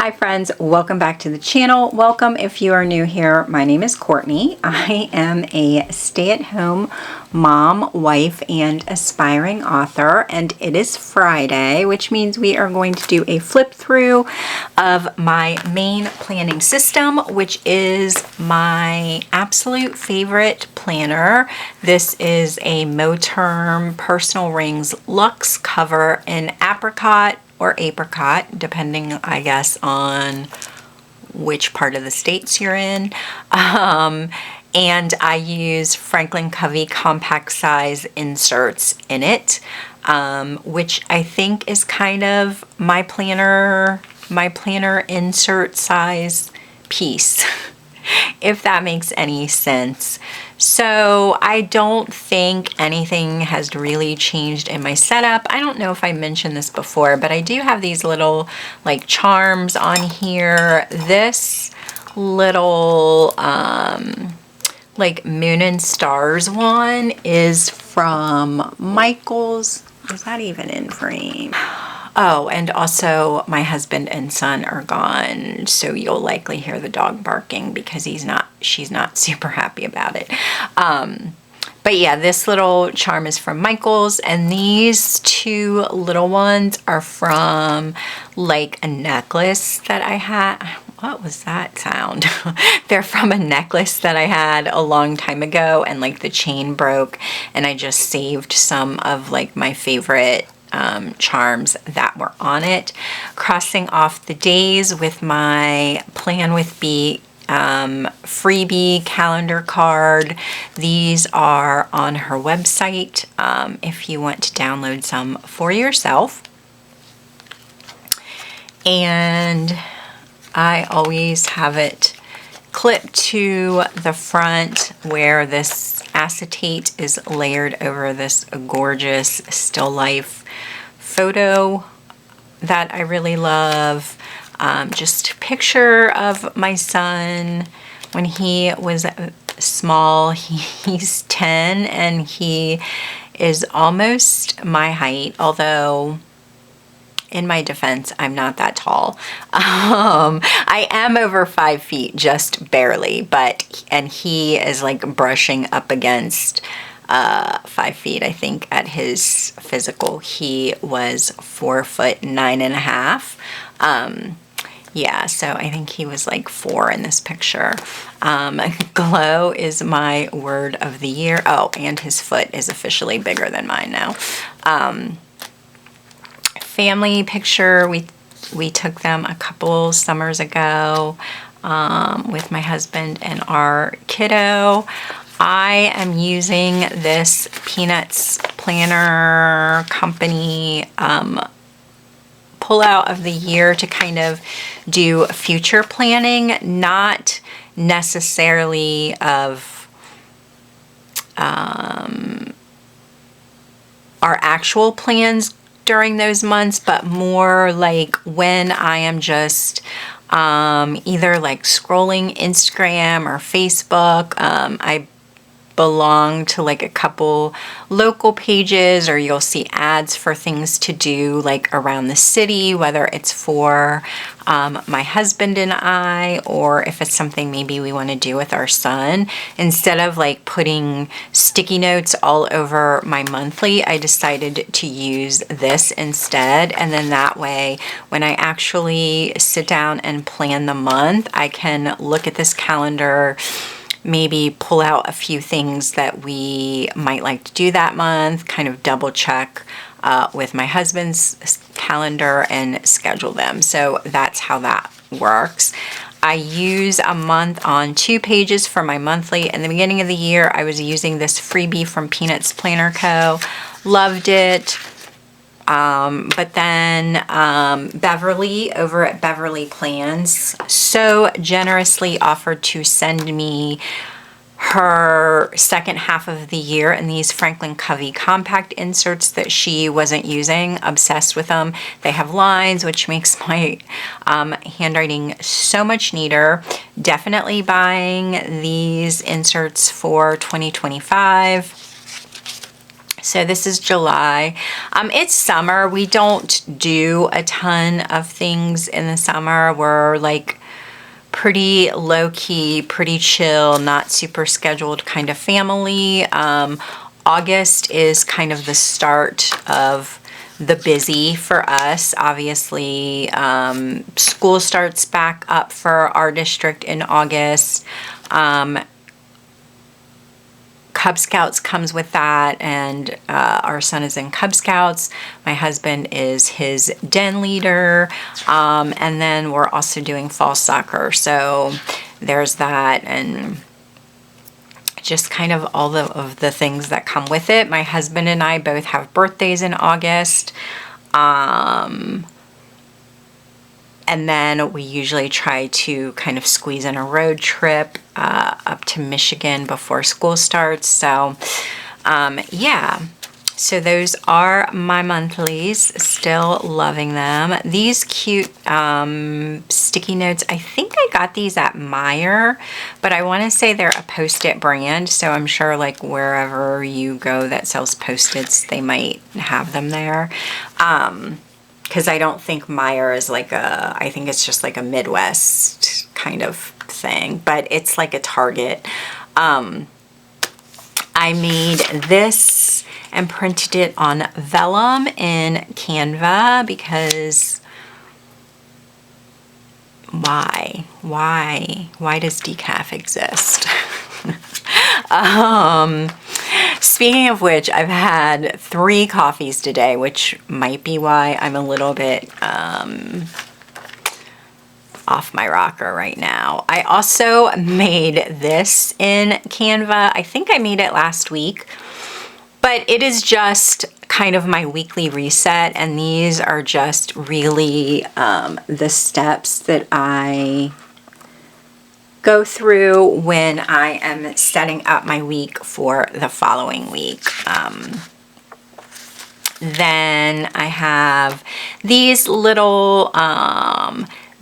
Hi friends, welcome back to the channel. Welcome if you are new here. My name is Courtney. I am a stay-at-home mom, wife, and aspiring author, and it is Friday, which means we are going to do a flip through of my main planning system, which is my absolute favorite planner. This is a Moterm Personal Rings Luxe cover in apricot or apricot, depending, I guess, on which part of the States you're in. And I use Franklin Covey compact size inserts in it, which I think is kind of my planner insert size piece, if that makes any sense. So I don't think anything has really changed in my setup. I don't know if I mentioned this before, but I do have these little like charms on here. This little like moon and stars one is from Michael's. Is that even in frame? Oh, and also my husband and son are gone, so you'll likely hear the dog barking because she's not super happy about it. But yeah, this little charm is from Michael's, and these two little ones are from like a necklace that I had. What was that sound? They're from a necklace that I had a long time ago, and like the chain broke, and I just saved some of like my favorite charms that were on it. Crossing off the days with my Plan with Bee freebie calendar card. These are on her website if you want to download some for yourself. And I always have it clipped to the front where this acetate is layered over this gorgeous still life photo that I really love. Just a picture of my son when he was small. He's 10 and he is almost my height, although in my defense, I'm not that tall. I am over 5 feet, just barely, and he is like brushing up against 5 feet. I think at his physical, he was 4'9.5". Yeah, so I think he was like 4 in this picture. Glow is my word of the year. Oh, and his foot is officially bigger than mine now. Family picture, we took them a couple summers ago with my husband and our kiddo. I am using this Peanuts Planner Company pull out of the year to kind of do future planning, not necessarily of our actual plans during those months, but more like when I am just either like scrolling Instagram or Facebook. I belong to like a couple local pages, or you'll see ads for things to do like around the city, whether it's for my husband and I, or if it's something maybe we want to do with our son. Instead of like putting sticky notes all over my monthly, I decided to use this instead. And then that way, when I actually sit down and plan the month, I can look at this calendar, maybe pull out a few things that we might like to do that month, kind of double check with my husband's calendar and schedule them. So that's how that works. I use a month on 2 pages for my monthly. In the beginning of the year, I was using this freebie from Peanuts Planner Co. Loved it. But then Beverly over at Beverly Plans so generously offered to send me her second half of the year in these Franklin Covey compact inserts that she wasn't using. Obsessed with them. They have lines, which makes my handwriting so much neater. Definitely buying these inserts for 2025. So this is July. It's summer. We don't do a ton of things in the summer. We're like pretty low key, pretty chill, not super scheduled kind of family. August is kind of the start of the busy for us. Obviously, school starts back up for our district in August. Cub Scouts comes with that, and our son is in Cub Scouts. My husband is his den leader, and then we're also doing fall soccer. So there's that, and just kind of all of the things that come with it. My husband and I both have birthdays in August. And then we usually try to kind of squeeze in a road trip up to Michigan before school starts. So, yeah. So those are my monthlies. Still loving them. These cute sticky notes, I think I got these at Meijer, but I want to say they're a Post-it brand. So I'm sure like wherever you go that sells Post-its, they might have them there. Because I don't think Meijer is like I think it's just like a Midwest kind of thing, but it's like a Target. I made this and printed it on vellum in Canva because why does decaf exist? Speaking of which, I've had 3 coffees today, which might be why I'm a little bit off my rocker right now. I also made this in Canva. I think I made it last week, but it is just kind of my weekly reset, and these are just really the steps that I go through when I am setting up my week for the following week. Then I have these little,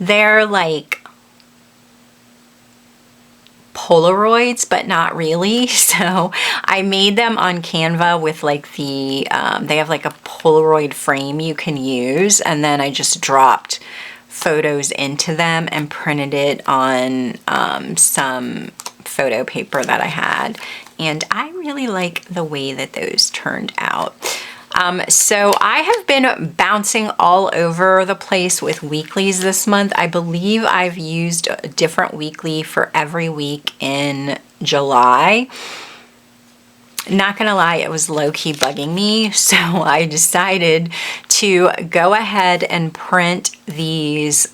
they're like Polaroids, but not really. So I made them on Canva with like the, they have like a Polaroid frame you can use, and then I just dropped photos into them and printed it on some photo paper that I had, and I really like the way that those turned out. So I have been bouncing all over the place with weeklies this month. I believe I've used a different weekly for every week in July. Not gonna lie, it was low-key bugging me, so I decided to go ahead and print these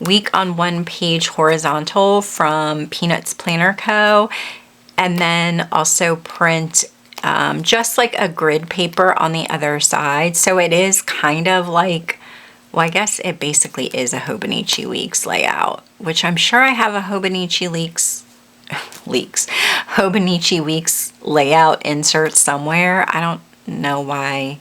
week on one page horizontal from Peanuts Planner Co. And then also print just like a grid paper on the other side. So it is kind of like, well, I guess it basically is a Hobonichi Weeks layout, which I'm sure I have a Hobonichi Hobonichi Weeks layout insert somewhere. I don't know why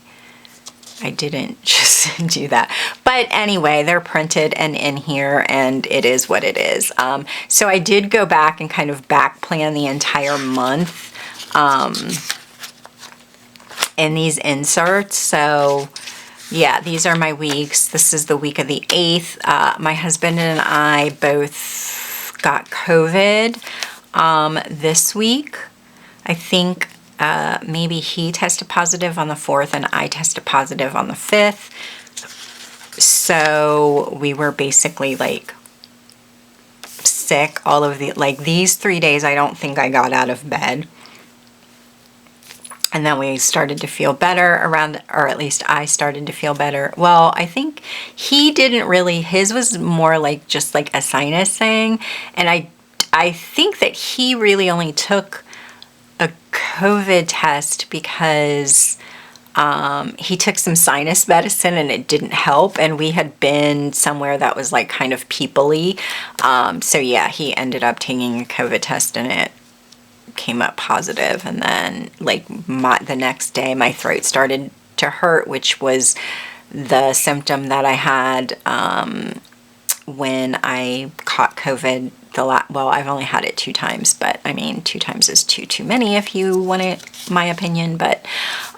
I didn't just do that. But anyway, they're printed and in here, and it is what it is. So I did go back and kind of back plan the entire month in these inserts. So yeah, these are my weeks. This is the week of the 8th. My husband and I both got COVID this week. I think maybe he tested positive on the 4th and I tested positive on the 5th. So we were basically like sick all of the, like these 3 days I don't think I got out of bed. And then we started to feel better around, or at least I started to feel better. Well, I think he didn't really, his was more like just like a sinus thing. And I think that he really only took a COVID test because he took some sinus medicine and it didn't help. And we had been somewhere that was like kind of people-y. So yeah, he ended up taking a COVID test and it came up positive. And then like the next day my throat started to hurt, which was the symptom that I had when I caught COVID. Well, I've only had it 2 times, but I mean 2 times is too many if you want it, my opinion. But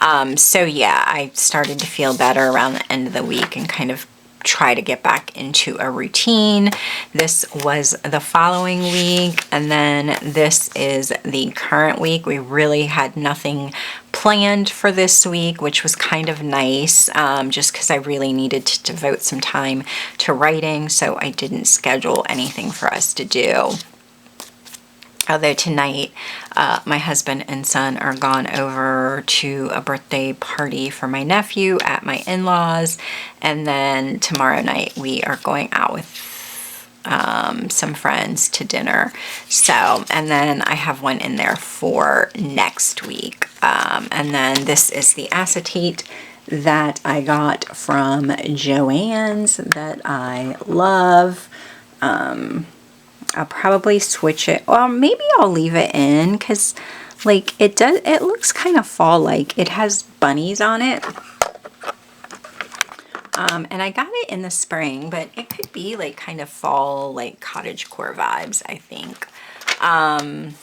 So yeah, I started to feel better around the end of the week and kind of try to get back into a routine. This was the following week, and then this is the current week. We really had nothing planned for this week, which was kind of nice, just because I really needed to devote some time to writing, so I didn't schedule anything for us to do. Although tonight, my husband and son are gone over to a birthday party for my nephew at my in-laws. And then tomorrow night, we are going out with some friends to dinner. So, and then I have one in there for next week. And then this is the acetate that I got from Joann's that I love. I'll probably switch it, or maybe I'll leave it in, because like it looks kind of fall-like. It has bunnies on it. And I got it in the spring, but it could be like kind of fall, like cottagecore vibes, I think. And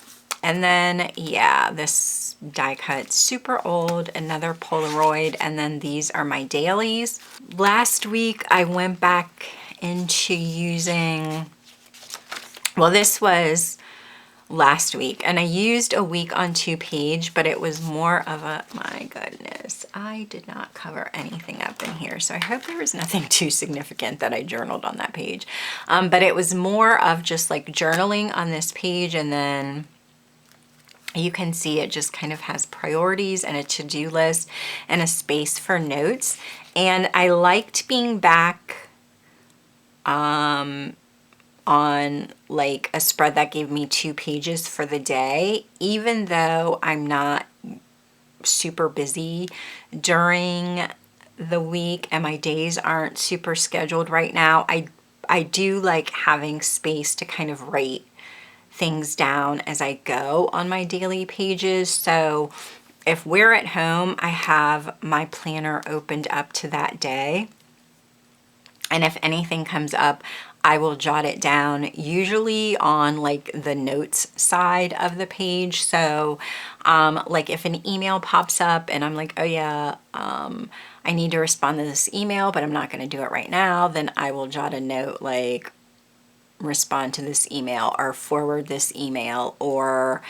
then, yeah, this die cut, super old, another Polaroid, and then these are my dailies. Last week, I went back into using... Well, this was last week, and I used a week on 2-page, but it was more of a, my goodness, I did not cover anything up in here, so I hope there was nothing too significant that I journaled on that page. But it was more of just like journaling on this page, and then you can see it just kind of has priorities and a to-do list and a space for notes. And I liked being back on like a spread that gave me 2 pages for the day, even though I'm not super busy during the week and my days aren't super scheduled right now. I do like having space to kind of write things down as I go on my daily pages. So if we're at home, I have my planner opened up to that day. And if anything comes up, I will jot it down, usually on like the notes side of the page. So like if an email pops up and I'm like, oh yeah, I need to respond to this email, but I'm not going to do it right now, then I will jot a note like respond to this email or forward this email, or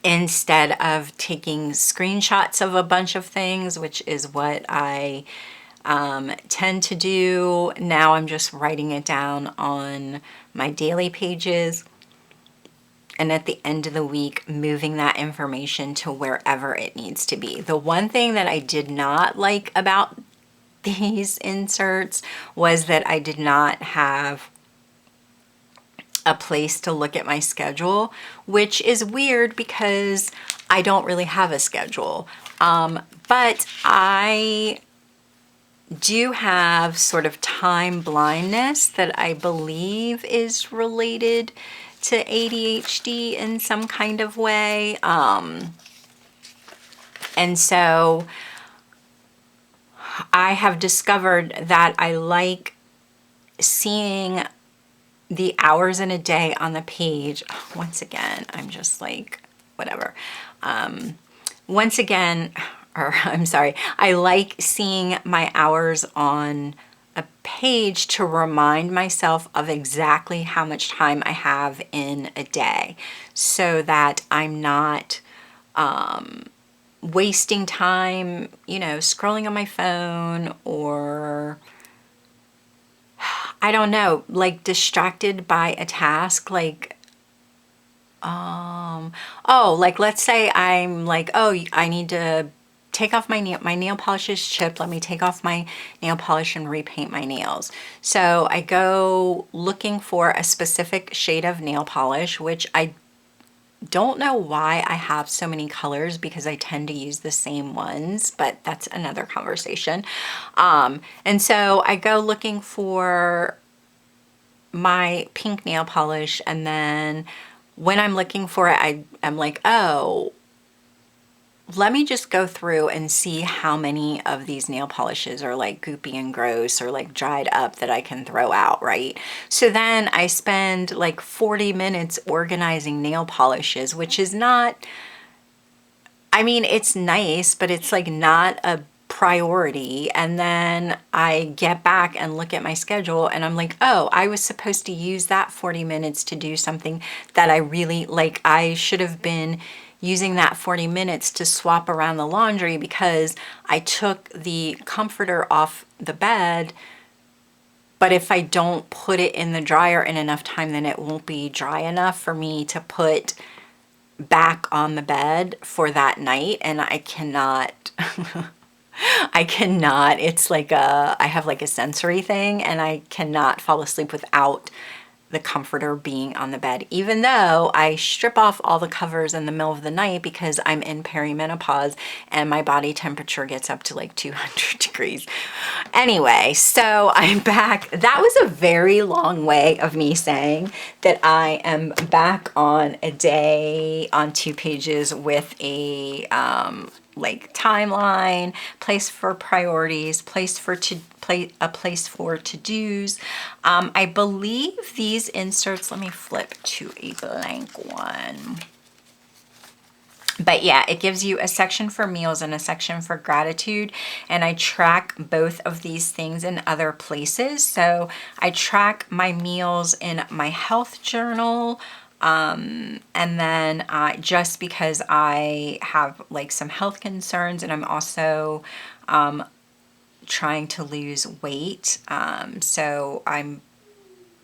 instead of taking screenshots of a bunch of things, which is what I tend to do. Now I'm just writing it down on my daily pages, and at the end of the week, moving that information to wherever it needs to be. The one thing that I did not like about these inserts was that I did not have a place to look at my schedule, which is weird because I don't really have a schedule. But I do have sort of time blindness that I believe is related to ADHD in some kind of way. And so I have discovered that I like seeing the hours in a day on the page. Once again, I'm just like, whatever. Once again, or I'm sorry, I like seeing my hours on a page to remind myself of exactly how much time I have in a day, so that I'm not wasting time, you know, scrolling on my phone, or I don't know, like distracted by a task, like oh, like let's say I'm like, oh, I need to take off my nail polish is chipped. Let me take off my nail polish and repaint my nails. So I go looking for a specific shade of nail polish, which I don't know why I have so many colors, because I tend to use the same ones, but that's another conversation. And so I go looking for my pink nail polish, and then when I'm looking for it, I'm like, oh, let me just go through and see how many of these nail polishes are like goopy and gross or like dried up that I can throw out, right? So then I spend like 40 minutes organizing nail polishes, which is not I mean, it's nice, but it's like not a priority. And then I get back and look at my schedule and I'm like, oh, I was supposed to use that 40 minutes to do something that I really like. I should have been using that 40 minutes to swap around the laundry because I took the comforter off the bed. But if I don't put it in the dryer in enough time, then it won't be dry enough for me to put back on the bed for that night. And I cannot, I cannot, it's like I have like a sensory thing and I cannot fall asleep without the comforter being on the bed, even though I strip off all the covers in the middle of the night because I'm in perimenopause and my body temperature gets up to like 200 degrees. Anyway, so I'm back. That was a very long way of me saying that I am back on a day on 2 pages with a like timeline, place for priorities, a place for to-dos. I believe these inserts, let me flip to a blank one. But yeah, it gives you a section for meals and a section for gratitude. And I track both of these things in other places. So I track my meals in my health journal. And then just because I have like some health concerns and I'm also trying to lose weight. So I'm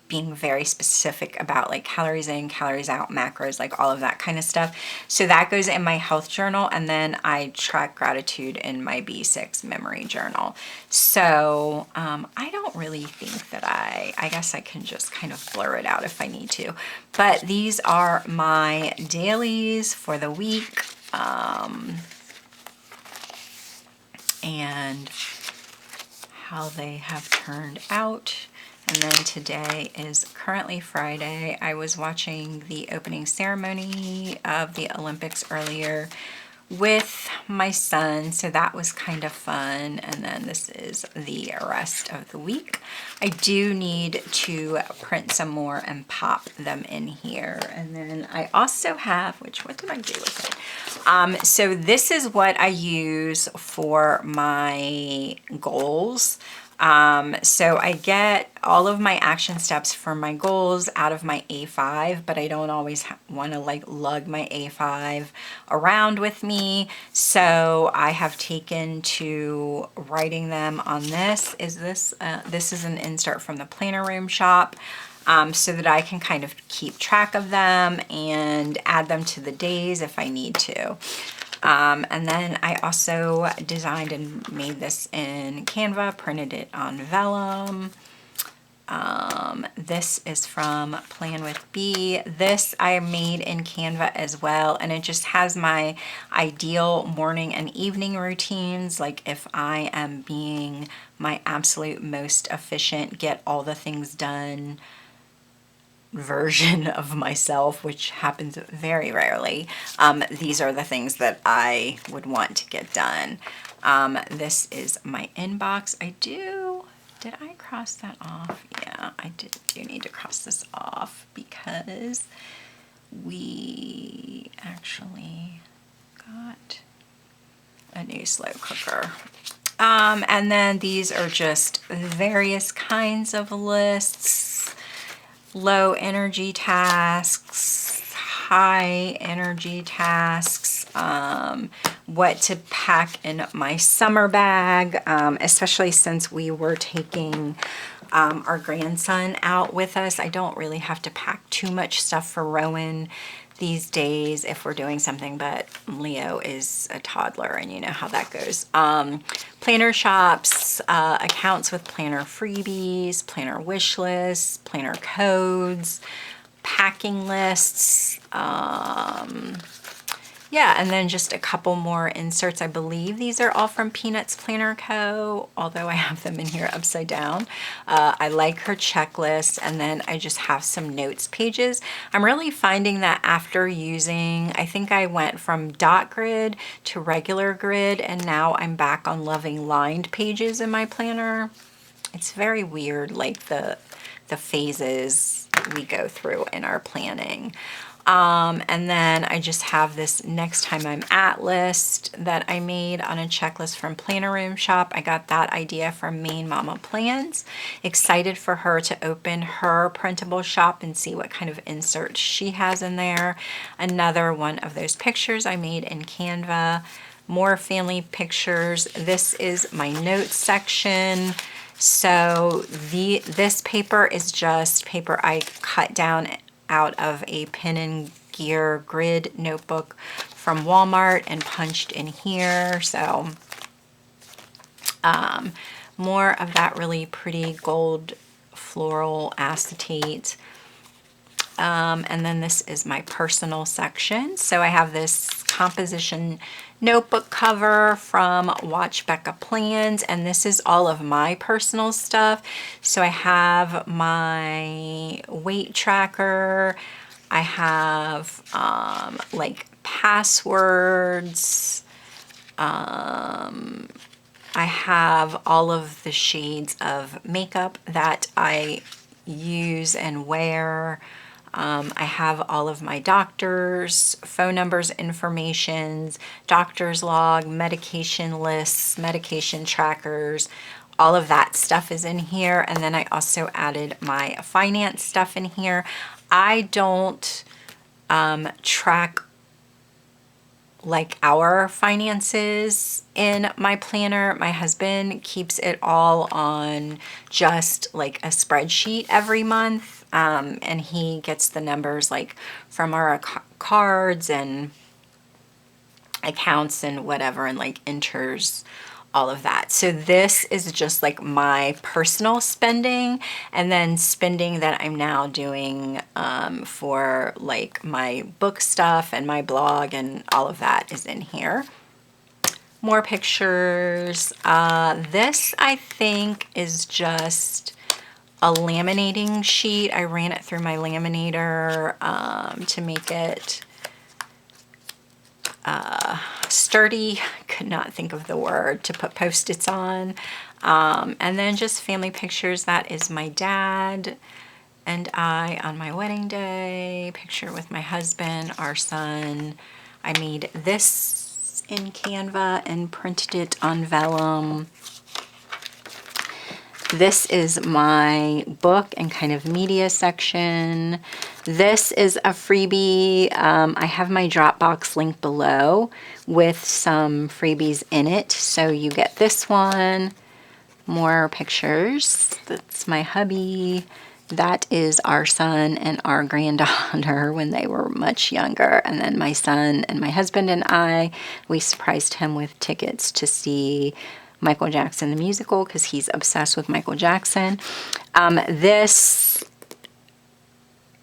being very specific about like calories in, calories out, macros, like all of that kind of stuff. So that goes in my health journal, and then I track gratitude in my B6 memory journal. So I don't really think that I guess I can just kind of blur it out if I need to. But these are my dailies for the week. And how they have turned out. And then today is currently Friday. I was watching the opening ceremony of the Olympics earlier with my son, so that was kind of fun. And then this is the rest of the week. I do need to print some more and pop them in here. And then I also have, what did I do with it? So this is what I use for my goals. So I get all of my action steps for my goals out of my A5, but I don't always want to like lug my A5 around with me. So I have taken to writing them on this. This is an insert from the Planner Room shop. So that I can kind of keep track of them and add them to the days if I need to. And then I also designed and made this in Canva, printed it on vellum. This is from Plan with B. This I made in Canva as well, and it just has my ideal morning and evening routines. Like if I am being my absolute most efficient, get all the things done version of myself, which happens very rarely. These are the things that I would want to get done. This is my inbox. Did I cross that off? Yeah, I do need to cross this off because we actually got a new slow cooker. And then these are just various kinds of lists. Low energy tasks, high energy tasks, what to pack in my summer bag, especially since we were taking our grandson out with us. I don't really have to pack too much stuff for Rowan these days if we're doing something, but Leo is a toddler and you know how that goes. Planner shops, accounts with planner freebies, planner wish lists, planner codes, packing lists, yeah, and then just a couple more inserts. I believe these are all from Peanuts Planner Co., although I have them in here upside down. I like her checklist, and then I just have some notes pages. I'm really finding that after using, I think I went from dot grid to regular grid, and now I'm back on loving lined pages in my planner. It's very weird, like the phases we go through in our planning. And then I just have this next time I'm at list that I made on a checklist from Planner Room Shop. I got that idea from Maine Mama Plans. Excited for her to open her printable shop and see what kind of inserts she has in there. Another one of those pictures I made in Canva. More family pictures. This is my notes section. So this paper is just paper I cut down out of a Pen and Gear grid notebook from Walmart and punched in here. So more of that really pretty gold floral acetate. And then this is my personal section. So I have this composition notebook cover from Watch Becca Plans, and this is all of my personal stuff. So I have my weight tracker, I have like passwords, I have all of the shades of makeup that I use and wear. I have all of my doctors, phone numbers, informations, doctor's log, medication lists, medication trackers, all of that stuff is in here. And then I also added my finance stuff in here. I don't track like our finances in my planner. My husband keeps it all on just like a spreadsheet every month. And he gets the numbers like from our cards and accounts and whatever, and like enters all of that. So this is just like my personal spending, and then spending that I'm now doing for like my book stuff and my blog, and all of that is in here. More pictures. This I think is just a laminating sheet. I ran it through my laminator to make it sturdy. Could not think of the word to put Post-its on. And then just family pictures. That is my dad and I on my wedding day. Picture with my husband, our son. I made this in Canva and printed it on vellum. This is my book and kind of media section. This is a freebie. I have my Dropbox link below with some freebies in it. So you get this one, more pictures. That's my hubby. That is our son and our granddaughter when they were much younger. And then my son and my husband and I, we surprised him with tickets to see Michael Jackson the musical because he's obsessed with Michael Jackson. This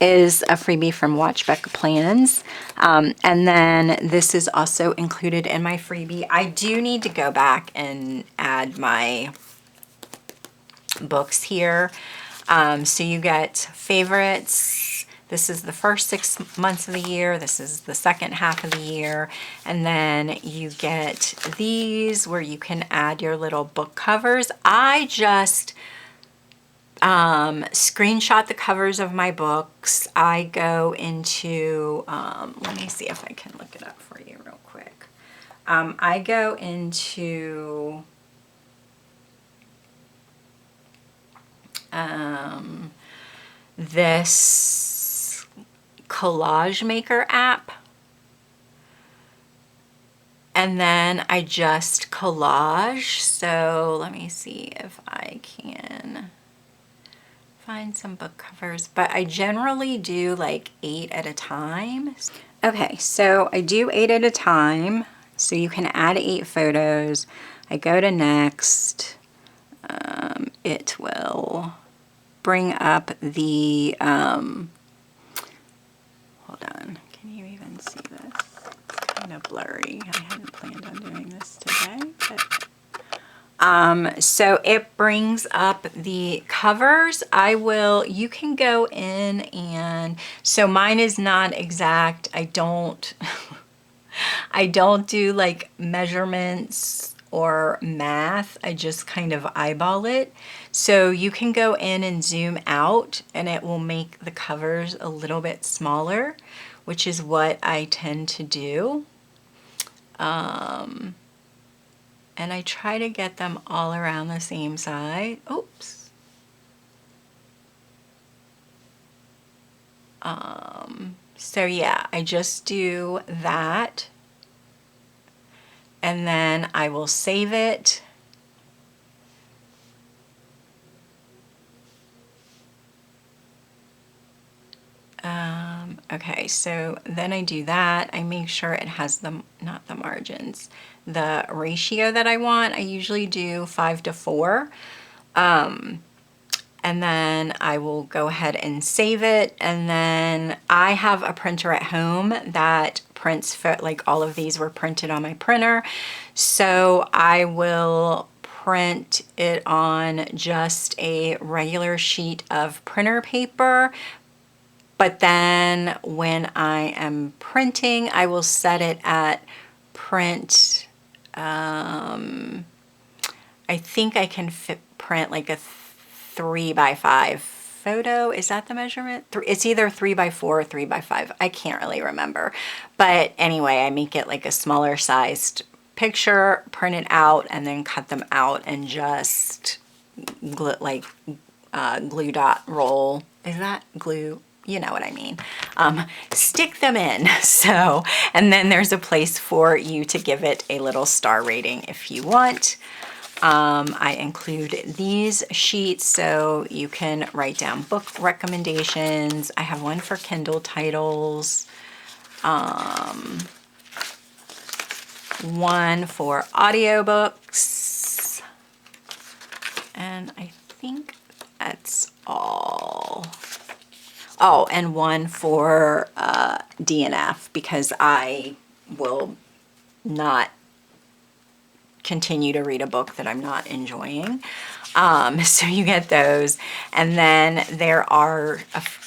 is a freebie from Watch Becca Plans. And then this is also included in my freebie. I do need to go back and add my books here. So you get favorites. This is the first 6 months of the year. This is the second half of the year. And then you get these where you can add your little book covers. I just screenshot the covers of my books. I go into, let me see if I can look it up for you real quick. I go into this collage maker app, and then I just collage. So let me see if I can find some book covers, but I generally do like 8 at a time. Okay, so I do 8 at a time, so you can add 8 photos. I go to next. It will bring up the, hold on, can you even see this? It's kind of blurry. I hadn't planned on doing this today, but so it brings up the covers. You can go in and, so mine is not exact. I don't do like measurements or math. I just kind of eyeball it. So you can go in and zoom out and it will make the covers a little bit smaller, which is what I tend to do. And I try to get them all around the same side. Oops. So yeah, I just do that. And then I will save it. Okay, so then I do that. I make sure it has the, not the margins, the ratio that I want. I usually do 5:4. And then I will go ahead and save it. And then I have a printer at home that prints, like all of these were printed on my printer. So I will print it on just a regular sheet of printer paper. But then when I am printing, I will set it at print. I think I can print like a 3x5 photo. Is that the measurement? It's either 3x4 or 3x5. I can't really remember. But anyway, I make it like a smaller sized picture, print it out, and then cut them out and just glue dot roll. Is that glue? You know what I mean. Stick them in. So, and then there's a place for you to give it a little star rating if you want. I include these sheets so you can write down book recommendations. I have one for Kindle titles, one for audiobooks, and I think that's all. Oh, and one for DNF because I will not continue to read a book that I'm not enjoying. So you get those. And then there are,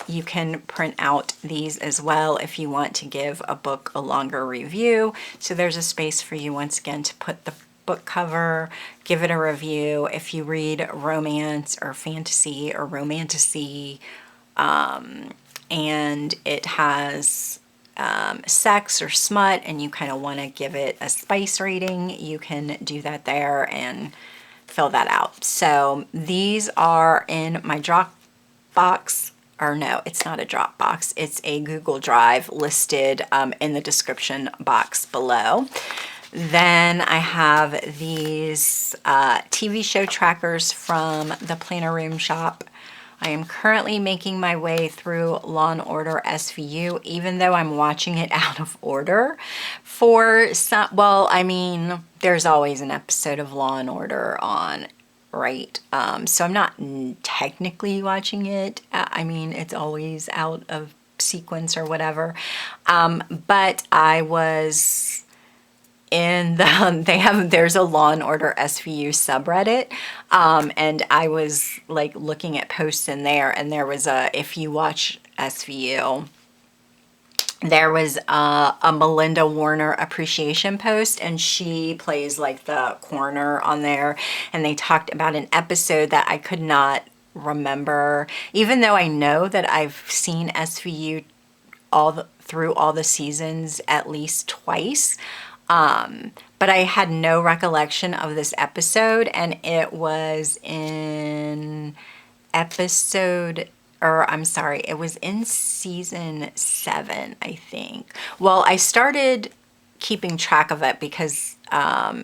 you can print out these as well if you want to give a book a longer review. So there's a space for you once again to put the book cover, give it a review. If you read romance or fantasy or romantasy, and it has sex or smut and you kind of want to give it a spice rating, you can do that there and fill that out. So these are in my Dropbox, or no, it's not a Dropbox, it's a Google Drive listed in the description box below. Then I have these TV show trackers from the Planner Room shop. I am currently making my way through Law & Order SVU, even though I'm watching it out of order. For some, well, I mean, there's always an episode of Law & Order on, right? So I'm not technically watching it. I mean, it's always out of sequence or whatever. But I was in the, there's a Law & Order SVU subreddit, and I was like looking at posts in there, and there was a, if you watch SVU, there was a Melinda Warner appreciation post, and she plays like the coroner on there, and they talked about an episode that I could not remember, even though I know that I've seen SVU through all the seasons at least twice. But I had no recollection of this episode, and it was in episode, or I'm sorry, it was in season 7, I think. Well, I started keeping track of it because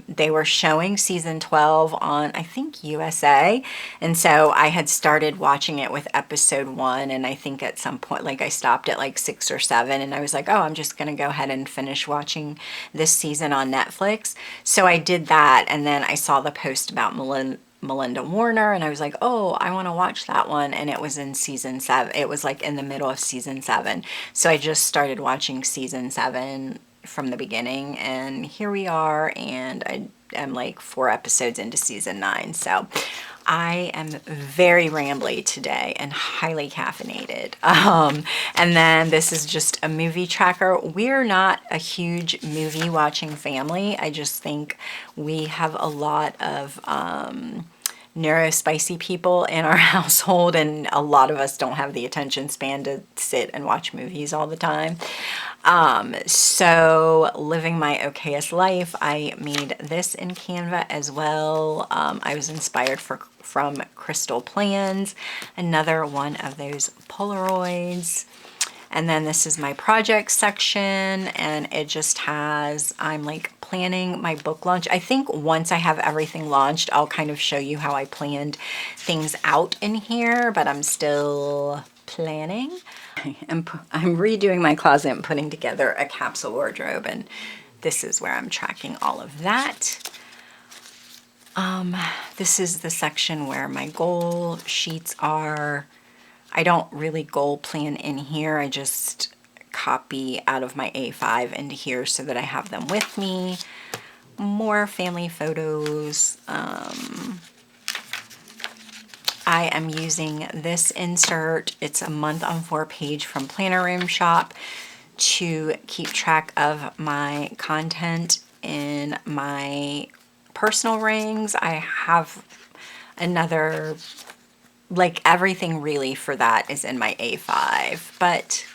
they were showing season 12 on, I think, USA. And so I had started watching it with episode 1. And I think at some point, like I stopped at like 6 or 7. And I was like, oh, I'm just going to go ahead and finish watching this season on Netflix. So I did that. And then I saw the post about Melinda Warner, and I was like, oh, I want to watch that one. And it was in season 7. It was like in the middle of season 7. So I just started watching season 7 from the beginning, and here we are, and I am like 4 episodes into season 9. So I am very rambly today and highly caffeinated. And then this is just a movie tracker. We're not a huge movie watching family. I just think we have a lot of neurospicy people in our household, and a lot of us don't have the attention span to sit and watch movies all the time. So living my okayest life, I made this in Canva as well. I was inspired from Crystal Plans, another one of those Polaroids. And then this is my project section, and it just has, I'm like planning my book launch. I think once I have everything launched, I'll kind of show you how I planned things out in here, but I'm still planning. I'm redoing my closet and putting together a capsule wardrobe, and this is where I'm tracking all of that. This is the section where my goal sheets are. I don't really goal plan in here. I just copy out of my A5 into here so that I have them with me. More family photos. I am using this insert. It's a month on 4 page from Planner Room Shop to keep track of my content in my personal rings. I have another, like everything really for that is in my A5, but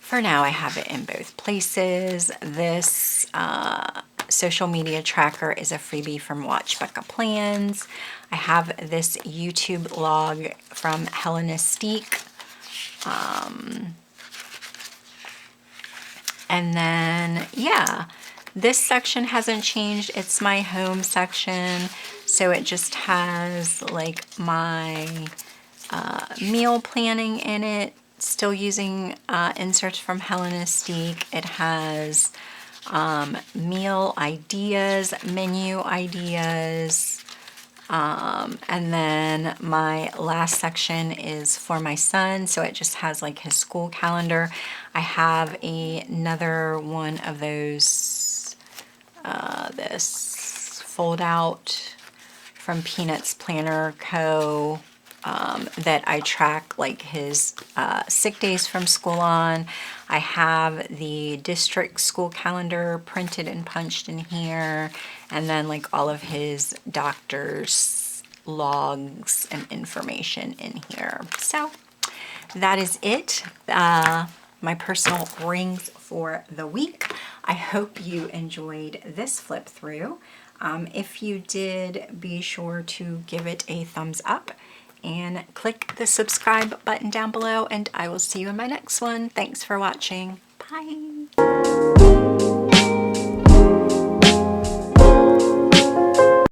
for now I have it in both places. This social media tracker is a freebie from Watch Becca Plans. I have this YouTube log from Hellenistique. And then, yeah, this section hasn't changed. It's my home section. So it just has like my meal planning in it. Still using inserts from Hellenistique. It has meal ideas, menu ideas. And then my last section is for my son, so it just has like his school calendar. I have another one of those, this fold out from Peanuts Planner Co. That I track like his sick days from school on. I have the district school calendar printed and punched in here, and then like all of his doctor's logs and information in here. So that is it. My personal rings for the week. I hope you enjoyed this flip through. If you did, be sure to give it a thumbs up and click the subscribe button down below, and I will see you in my next one. Thanks for watching. Bye.